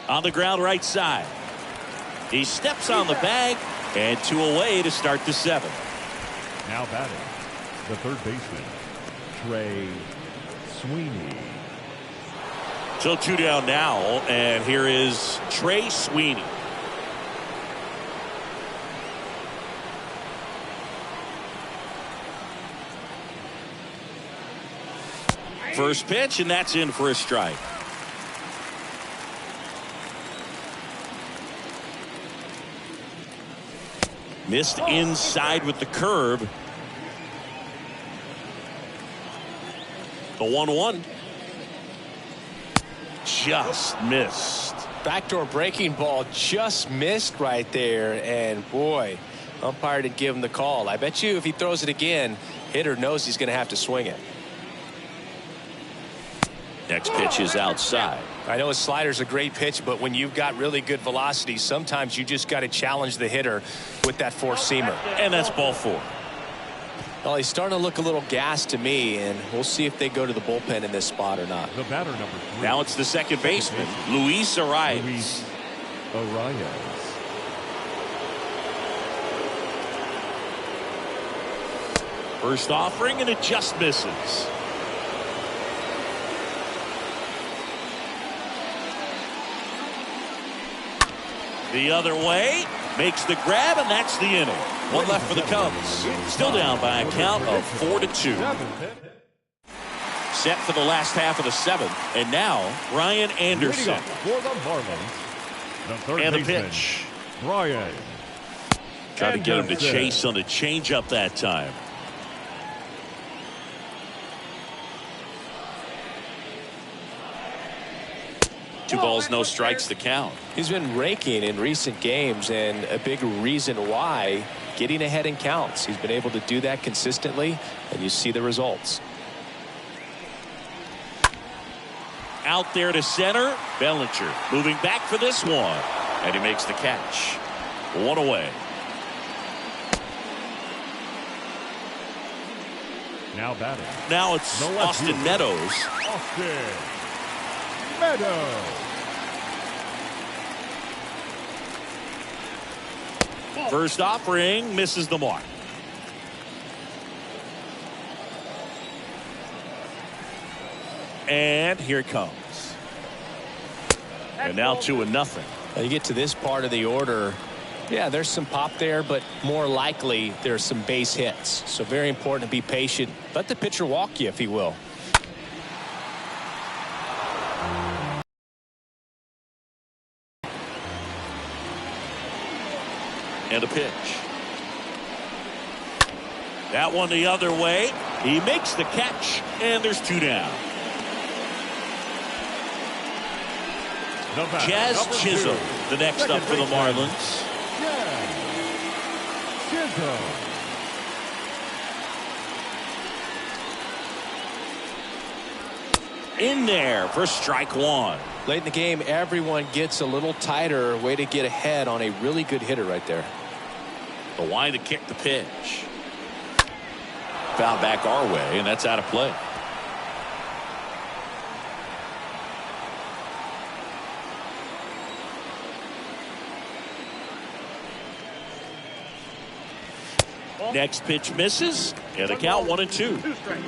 On the ground right side. He steps on the bag, and 2 away to start the 7th. now batting, the third baseman, Trey Sweeney. So 2 down now, and here is Trey Sweeney. First pitch, and that's in for a strike. Missed inside with the curve. The 1-1. Just missed. Backdoor breaking ball just missed right there, and boy, umpire didn't give him the call. I bet you if he throws it again, hitter knows he's going to have to swing it. Next pitch is outside. I know his slider's a great pitch, but when you've got really good velocity, sometimes you just got to challenge the hitter with that four-seamer. And that's ball 4. Well, he's starting to look a little gassed to me, and we'll see if they go to the bullpen in this spot or not. The batter number 3. Now it's the second baseman, Luis Arias. Luis Arias. First offering, and it just misses. The other way, makes the grab, and that's the inning. One left for the Cubs. Still down by a count of 4-2. set for the last half of the seventh. And now, Brian Anderson. For the Marlins, the third And the baseman, pitch. Brian. Try to get him to Anderson. chase on the changeup that time. Two balls, no strikes to count. He's been raking in recent games, and a big reason why, getting ahead in counts. He's been able to do that consistently, and you see the results. Out there to center. Bellinger moving back for this one. And he makes the catch. One away. Now batting. Now it's The left Austin fielder. Meadows. Austin Meadows. First offering misses the mark. And here it comes. And now 2-0. Now you get to this part of the order. Yeah, there's some pop there, but more likely there's some base hits. So very important to be patient. Let the pitcher walk you if he will. And a pitch. That one the other way. He makes the catch, and there's 2 down. The batter, Jazz number Chisholm, 2. the next Second up for the baseman, Marlins. Jazz Chisholm. In there for strike 1. Late in the game, everyone gets a little tighter. Way to get ahead on a really good hitter right there. The line to kick the pitch. Foul back our way, and that's out of play. Next pitch misses, and the count 1-2. 2 strikes.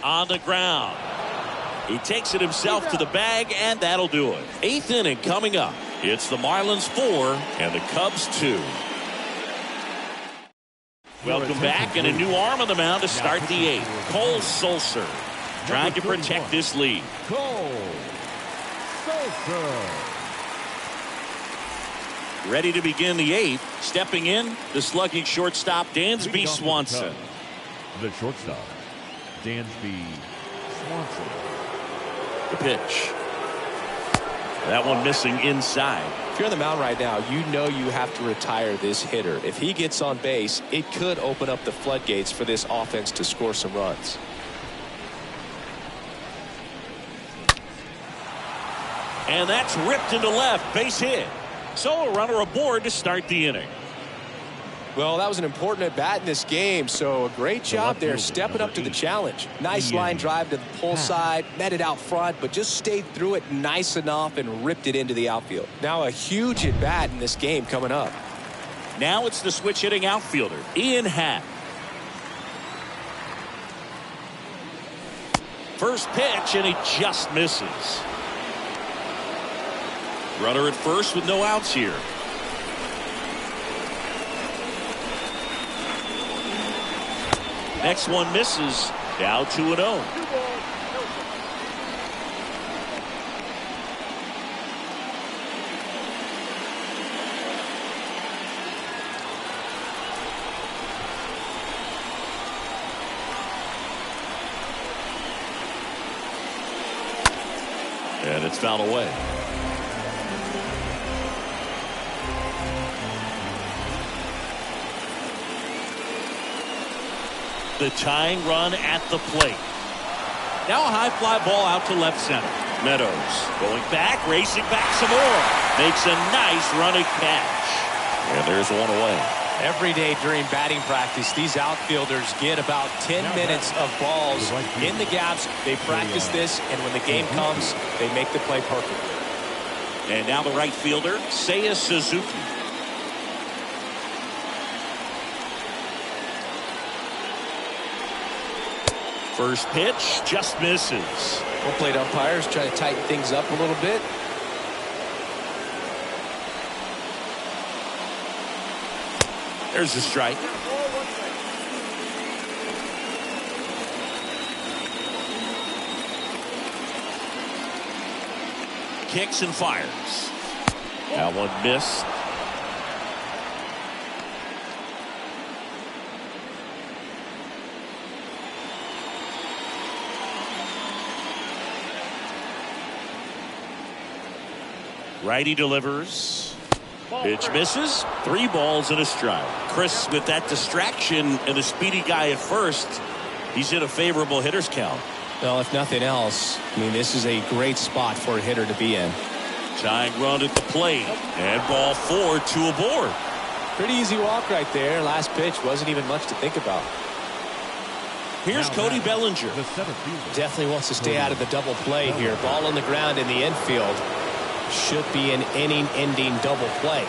On the ground. He takes it himself to the bag, and that'll do it. 8th inning coming up. It's the Marlins 4 and the Cubs 2. Welcome back, and a new arm on the mound to start the 8th. Cole Sulser trying to protect this lead. Cole Sulser. Ready to begin the 8th. Stepping in, the slugging shortstop, Dansby Leading off for the Swanson. Cubs, the shortstop, Dansby Swanson. The pitch. That one missing inside. If you're on the mound right now, you know you have to retire this hitter. If he gets on base, it could open up the floodgates for this offense to score some runs. And that's ripped into left. Base hit. So a runner aboard to start the inning. Well, that was an important at bat in this game, so a great job left there fielder, stepping up to the 8, challenge. Nice Ian line drive to the pull side, met it out front, but just stayed through it nice enough and ripped it into the outfield. Now a huge at bat in this game coming up. Now it's the switch hitting outfielder, Ian Happ. First pitch, and he just misses. Runner at first with no outs here. Next one misses. Now 2-0. 2 balls, no strikes. And it's fouled away. The tying run at the plate. Now a high fly ball out to left center. Meadows going back, racing back some more. Makes a nice running catch. And there's one away. Every day during batting practice, these outfielders get about 10 minutes of balls in the gaps. They practice this, and when the game comes, they make the play perfect. And now the right fielder, Seiya Suzuki. First pitch just misses. Home plate umpires try to tighten things up a little bit. There's a strike. Kicks and fires. That one missed. Righty delivers. Pitch misses. 3 balls and a strike. Chris, with that distraction and a speedy guy at first, he's in a favorable hitter's count. Well, if nothing else, I mean, this is a great spot for a hitter to be in. Tying run at the plate. And ball 4, 2 aboard. Pretty easy walk right there. Last pitch wasn't even much to think about. Here's Cody Bellinger. Definitely wants to stay out of the double play here. Ball on the ground in the infield. Should be an inning-ending double play.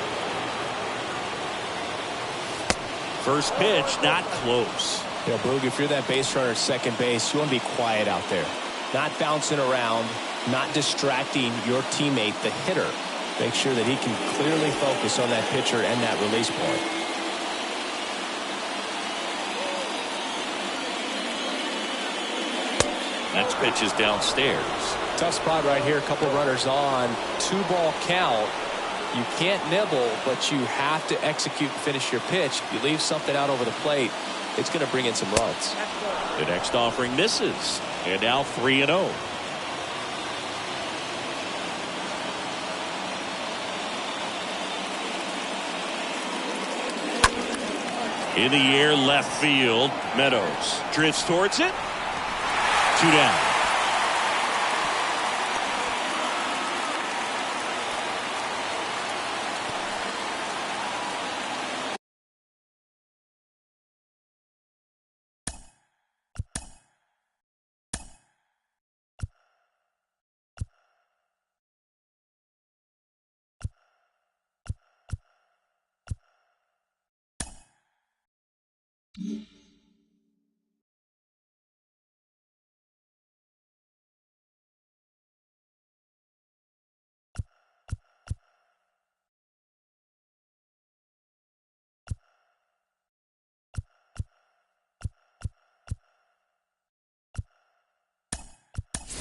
First pitch, not close. You know, Boog, if you're that base runner at second base, you want to be quiet out there. Not bouncing around, not distracting your teammate, the hitter. Make sure that he can clearly focus on that pitcher and that release point. Next pitch is downstairs. Tough spot right here. A couple runners on. 2-ball count. You can't nibble, but you have to execute and finish your pitch. You leave something out over the plate, it's going to bring in some runs. The next offering misses. And now 3-0. In the air, left field. Meadows drifts towards it. 2 down.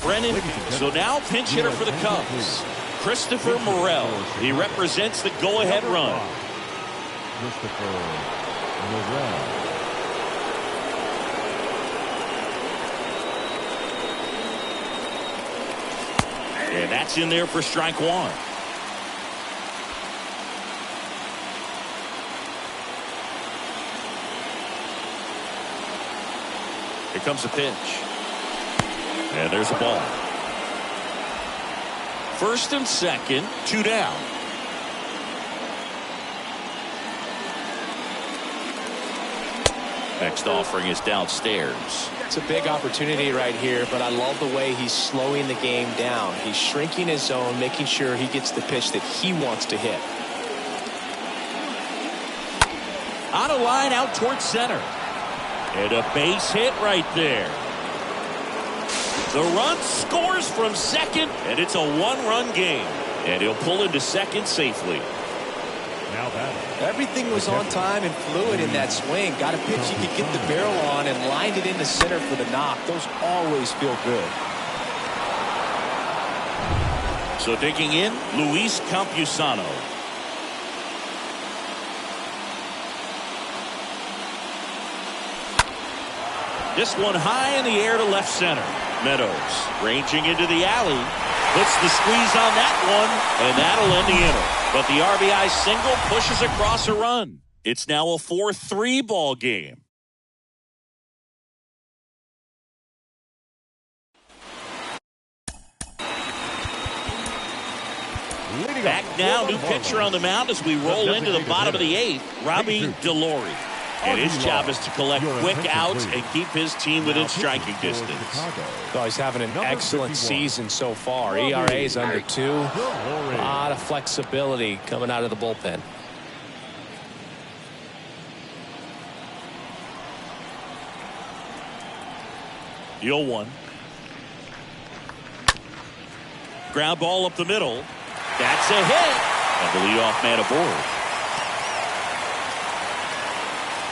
Brennan, so now pinch hitter for the Cubs, Christopher Morel. He represents the go-ahead run. Christopher Morel. And that's in there for strike 1. Here comes a pitch. And there's a ball. First and second, 2 down. Next offering is downstairs. It's a big opportunity right here, but I love the way he's slowing the game down. He's shrinking his zone, making sure he gets the pitch that he wants to hit. On a line out towards center. And a base hit right there. The run scores from second, and it's a 1-run game. And he'll pull into second safely. Now that everything was on time and fluid in that swing. Got a pitch he could get the barrel on and lined it into center for the knock. Those always feel good. So digging in, Luis Campusano. This one high in the air to left center. Meadows ranging into the alley. Puts the squeeze on that one, and that'll end the inning. But the RBI single pushes across a run. It's now a 4-3 ball game. Back now, new pitcher on the mound as we roll into the bottom of the 8th, Robbie Delory. And his job is to collect quick outs and keep his team within striking distance. Oh, he's having an excellent season so far. ERA is under 2. A lot of flexibility coming out of the bullpen. The 0-1. Ground ball up the middle. That's a hit. And the leadoff man aboard.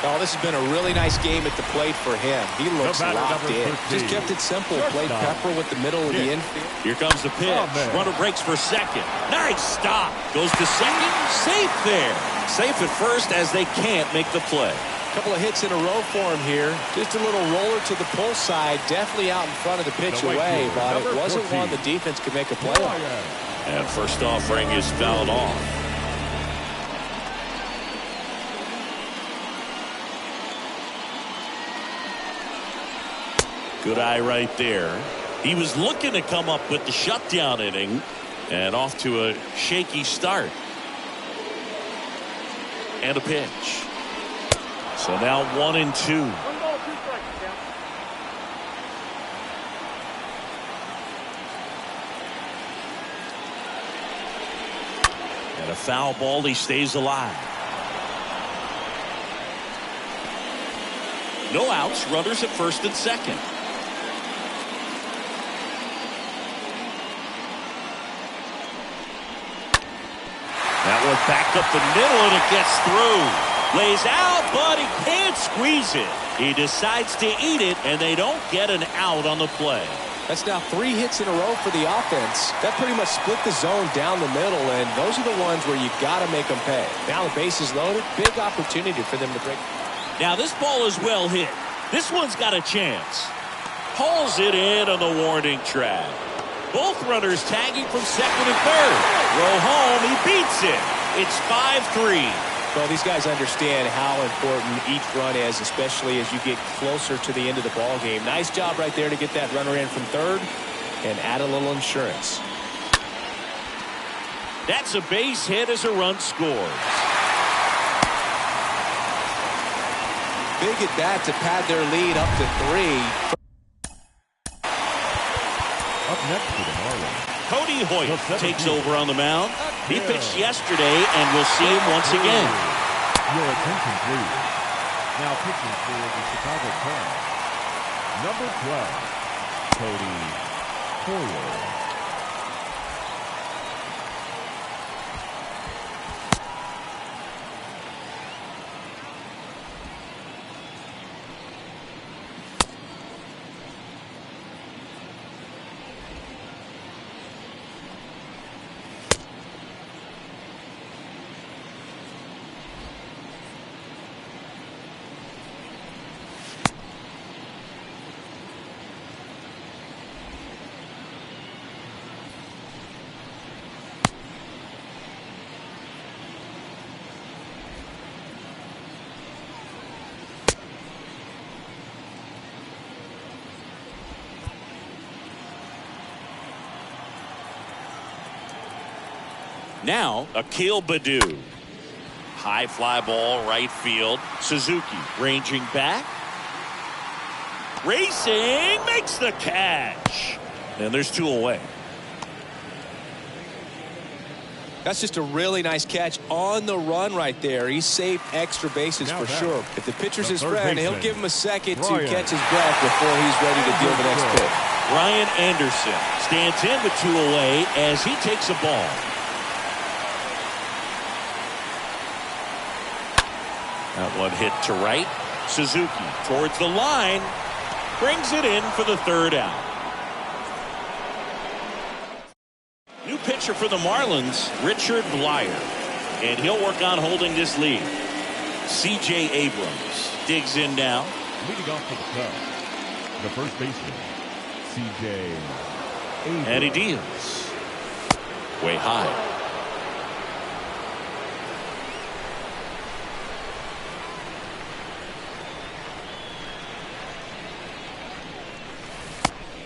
Oh, this has been a really nice game at the plate for him. He looks locked in. Just kept it simple. Played pepper with the middle of the infield. Here comes the pitch. Runner breaks for second. Nice stop. Goes to second. Safe there. Safe at first as they can't make the play. Couple of hits in a row for him here. Just a little roller to the pull side. Definitely out in front of the pitch away, but it wasn't one the defense could make a play on. And first offering is fouled off. Good eye right there. He was looking to come up with the shutdown inning and off to a shaky start. And a pitch. So now 1-2. 1 ball, 2 strikes, count. And a foul ball. He stays alive. No outs. Runners at first and second. That one back up the middle and it gets through. Lays out, but he can't squeeze it. He decides to eat it, and they don't get an out on the play. That's now 3 hits in a row for the offense. That pretty much split the zone down the middle, and those are the ones where you got to make them pay. Now the base is loaded. Big opportunity for them to break. Now this ball is well hit. This one's got a chance. Hauls it in on the warning track. Both runners tagging from second and third. Throw home, he beats it. It's 5-3. Well, these guys understand how important each run is, especially as you get closer to the end of the ball game. Nice job right there to get that runner in from third and add a little insurance. That's a base hit as a run scores. Big at bat to pad their lead up to 3. Up next for the Marlins, Cody Hoyt takes over on the mound. He pitched yesterday, and we'll see him once again. Your attention, please. Now pitching for the Chicago Cubs, number 12, Cody Hoyt. Now, Akil Baddoo. High fly ball, right field. Suzuki ranging back. Racing, makes the catch. And there's 2 away. That's just a really nice catch on the run right there. He saved extra bases for sure. If the pitcher's his friend, he'll give him a second to catch his breath before he's ready to deal the next pitch. Ryan Anderson stands in with 2 away as he takes a ball. That one hit to right. Suzuki towards the line. Brings it in for the 3rd out. New pitcher for the Marlins, Richard Blyer. And he'll work on holding this lead. C.J. Abrams digs in now. Leading off for the Cubs, the first baseman, C.J. Abrams. And he deals. Way high.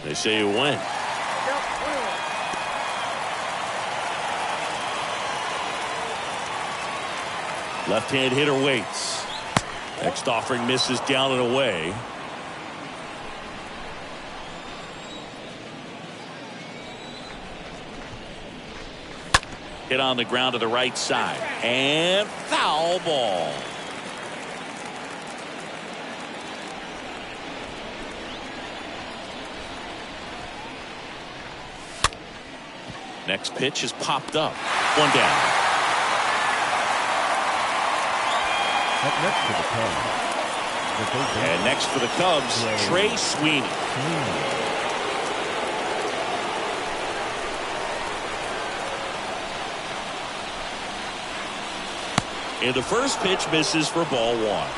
They say you win. Left-hand hitter waits. Next offering misses down and away. Hit on the ground to the right side. And foul ball. Next pitch is popped up. 1 down. Up next for the Cubs. The third baseman. And next for the Cubs, Trey Sweeney. And the first pitch misses for ball one.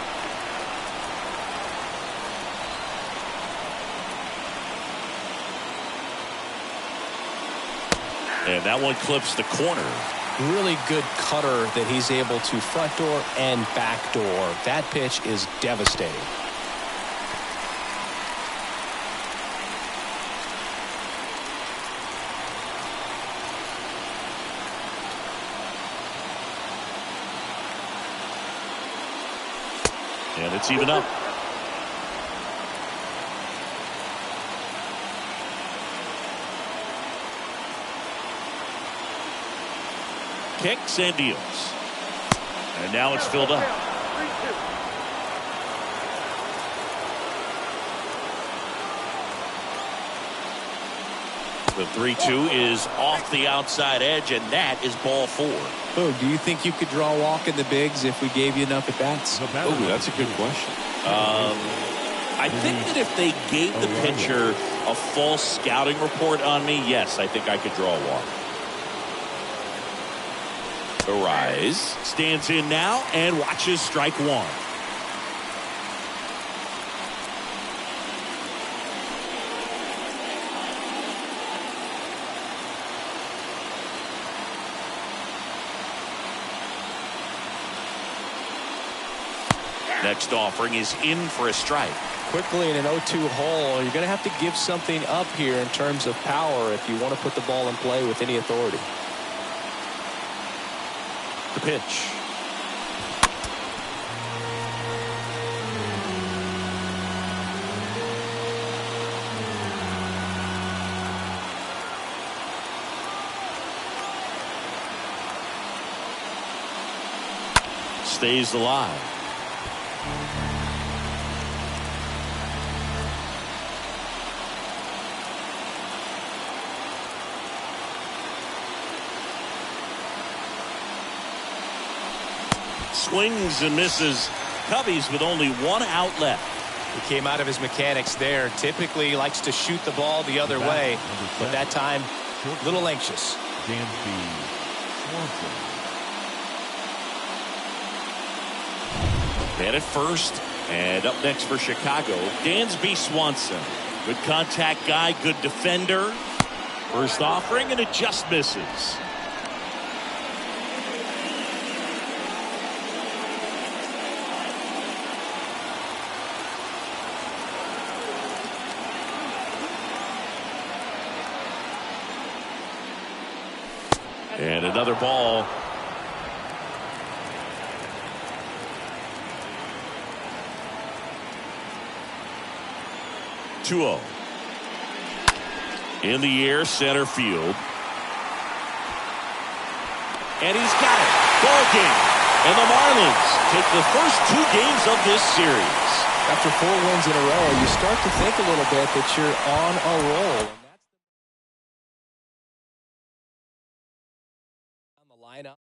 And that one clips the corner. Really good cutter that he's able to front door and back door. That pitch is devastating. And it's even up. Kicks and deals. And now it's filled up. The 3-2 is off the outside edge, and that is ball four. Oh, do you think you could draw a walk in the bigs if we gave you enough at bats? Oh, that's a good question. I think that if they gave the pitcher a false scouting report on me, yes, I think I could draw a walk. The rise. Stands in now and watches strike one. Next offering is in for a strike. Quickly in an 0-2 hole, you're going to have to give something up here in terms of power if you want to put the ball in play with any authority. The pitch. Stays alive. Swings and misses. Cubbies with only one out left. He came out of his mechanics there. Typically he likes to shoot the ball the other way, but that time a little anxious. Dansby Swanson. Man at first, and up next for Chicago, Dansby Swanson. Good contact guy, good defender. First offering, and it just misses. And another ball. Two-0. In the air, center field. And he's got it. Ball game. And the Marlins take the first two games of this series. After 4 wins in a row, you start to think a little bit that you're on a roll. On the lineup.